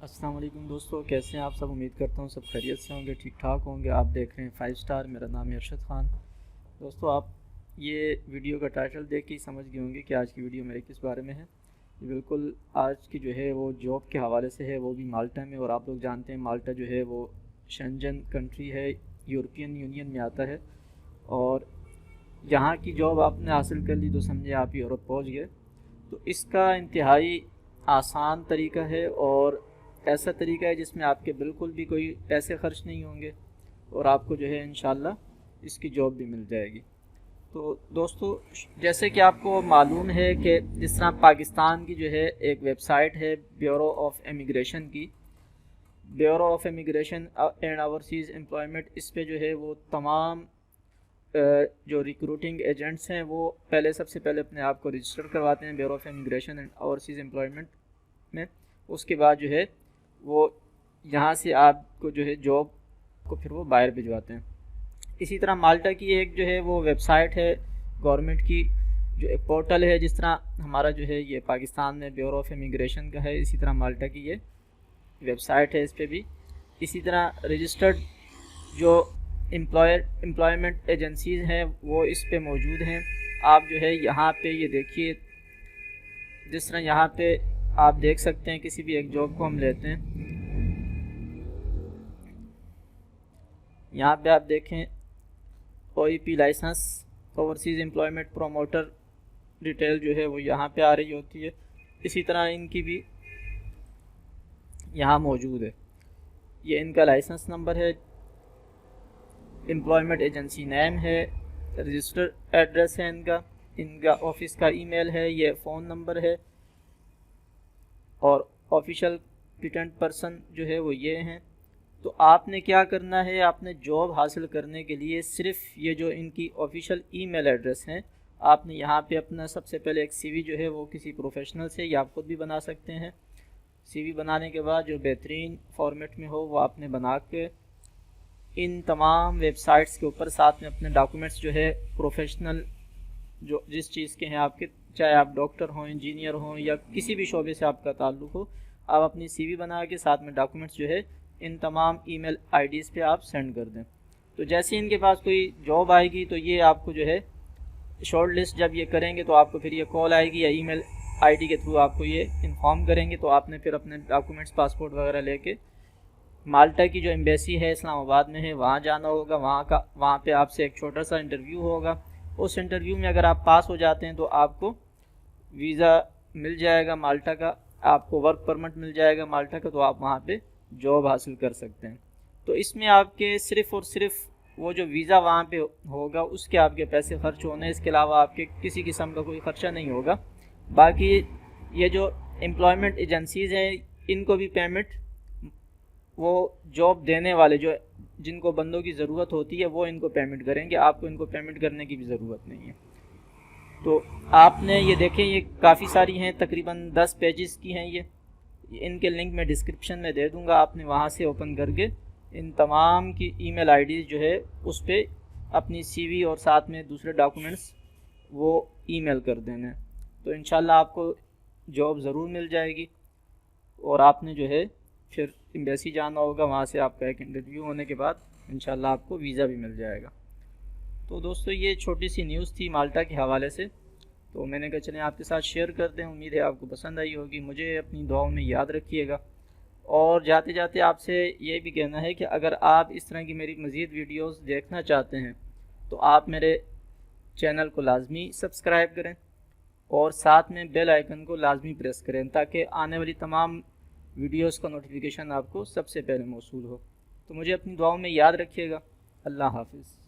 अस्सलाम वालेकुम दोस्तों, कैसे हैं आप सब। उम्मीद करता हूँ सब खैरियत से होंगे, ठीक ठाक होंगे। आप देख रहे हैं 5 स्टार। मेरा नाम है अरशद ख़ान। दोस्तों, आप ये वीडियो का टाइटल देख के ही समझ गए होंगे कि आज की वीडियो मेरे किस बारे में है। ये बिल्कुल आज की जो है वो जॉब के हवाले से है, वो भी माल्टा में। और आप लोग जानते हैं माल्टा जो है वो शेंजन कंट्री है, यूरोपियन यूनियन में आता है। और यहाँ की जॉब आपने हासिल कर ली तो समझे आप यूरोप पहुँच गए। तो इसका इंतहाई आसान तरीका है और ऐसा तरीका है जिसमें आपके बिल्कुल भी कोई पैसे खर्च नहीं होंगे और आपको जो है इंशाल्लाह इसकी जॉब भी मिल जाएगी। तो दोस्तों, जैसे कि आपको मालूम है कि जिस तरह पाकिस्तान की जो है एक वेबसाइट है ब्यूरो ऑफ इमिग्रेशन की, bureau of immigration and overseas employment, इस पे जो है वो तमाम जो रिक्रूटिंग एजेंट्स हैं वो सबसे पहले अपने आप को रजिस्टर करवाते हैं bureau of immigration and overseas employment में। उसके बाद जो है वो यहाँ से आपको जो है जॉब को फिर वो बाहर भिजवाते हैं। इसी तरह माल्टा की एक जो है वो वेबसाइट है गवर्नमेंट की, जो एक पोर्टल है। जिस तरह हमारा जो है ये पाकिस्तान में ब्यूरो ऑफ इमिग्रेशन का है, इसी तरह माल्टा की ये वेबसाइट है, इस पर भी इसी तरह रजिस्टर्ड जो एम्प्लॉयमेंट एजेंसीज़ हैं वो इस पे मौजूद हैं। आप जो है यहाँ पे ये देखिए, जिस तरह यहाँ पे आप देख सकते हैं, किसी भी एक जॉब को हम लेते हैं, यहाँ पे आप देखें OEP license, overseas employment promoter detail जो है वो यहाँ पे आ रही होती है। इसी तरह इनकी भी यहाँ मौजूद है। ये इनका लाइसेंस नंबर है, एम्प्लॉयमेंट एजेंसी नेम है, रजिस्टर एड्रेस है इनका ऑफिस का ईमेल है, ये फ़ोन नंबर है और ऑफिशियल पिटेंट पर्सन जो है वो ये हैं। तो आपने क्या करना है, आपने जॉब हासिल करने के लिए सिर्फ ये जो इनकी ऑफिशियल ईमेल एड्रेस हैं, आपने यहाँ पे अपना सबसे पहले एक CV जो है वो किसी प्रोफेशनल से या आप खुद भी बना सकते हैं। CV बनाने के बाद जो बेहतरीन फॉर्मेट में हो वो आपने बना के इन तमाम वेबसाइट्स के ऊपर साथ में अपने डॉक्यूमेंट्स जो है प्रोफेशनल जो जिस चीज़ के हैं आपके, चाहे आप डॉक्टर हों, इंजीनियर हों या किसी भी शोबे से आपका ताल्लुक़ हो, आप अपनी CV बना के साथ में डॉक्यूमेंट्स जो है इन तमाम ईमेल IDs पे आप सेंड कर दें। तो जैसे इनके पास कोई जॉब आएगी तो ये आपको जो है शॉर्ट लिस्ट जब ये करेंगे तो आपको फिर ये कॉल आएगी या ईमेल ID के थ्रू आपको ये इन्फॉर्म करेंगे। तो आपने फिर अपने डॉक्यूमेंट्स, पासपोर्ट वगैरह लेके माल्टा की जो एम्बेसी है इस्लामाबाद में है वहाँ जाना होगा। वहाँ पे आपसे एक छोटा सा इंटरव्यू होगा। उस इंटरव्यू में अगर आप पास हो जाते हैं तो आपको वीज़ा मिल जाएगा माल्टा का, आपको वर्क परमिट मिल जाएगा माल्टा का, तो आप वहाँ पे जॉब हासिल कर सकते हैं। तो इसमें आपके सिर्फ़ और सिर्फ वो जो वीज़ा वहाँ पे होगा उसके आपके पैसे खर्च होने, इसके अलावा आपके किसी किस्म का कोई ख़र्चा नहीं होगा। बाकी ये जो एम्प्लॉयमेंट एजेंसीज़ हैं इनको भी पेमेंट वो जॉब देने वाले जो जिनको बंदों की ज़रूरत होती है वो इनको पेमेंट करेंगे, आपको इनको पेमेंट करने की भी ज़रूरत नहीं है। तो आपने ये देखें, ये काफ़ी सारी हैं, तकरीबन 10 पेजेस की हैं ये। इनके लिंक मैं डिस्क्रिप्शन में दे दूंगा, आपने वहाँ से ओपन करके इन तमाम की ईमेल IDs जो है उस पर अपनी CV और साथ में दूसरे डॉक्यूमेंट्स वो ईमेल कर देने। तो इंशाल्लाह आपको जॉब ज़रूर मिल जाएगी और आपने जो है फिर एम्बेसी जाना होगा, वहाँ से आपका एक इंटरव्यू होने के बाद इंशाल्लाह आपको वीज़ा भी मिल जाएगा। तो दोस्तों, ये छोटी सी न्यूज़ थी माल्टा के हवाले से, तो मैंने कहा चलें आपके साथ शेयर कर दें। उम्मीद है आपको पसंद आई होगी। मुझे अपनी दुआओं में याद रखिएगा। और जाते जाते आपसे ये भी कहना है कि अगर आप इस तरह की मेरी मज़ीद वीडियोस देखना चाहते हैं तो आप मेरे चैनल को लाजमी सब्सक्राइब करें और साथ में बेल आइकन को लाजमी प्रेस करें ताकि आने वाली तमाम वीडियोस का नोटिफिकेशन आपको सबसे पहले मौसूल हो। तो मुझे अपनी दुआओं में याद रखिएगा। अल्लाह हाफिज़।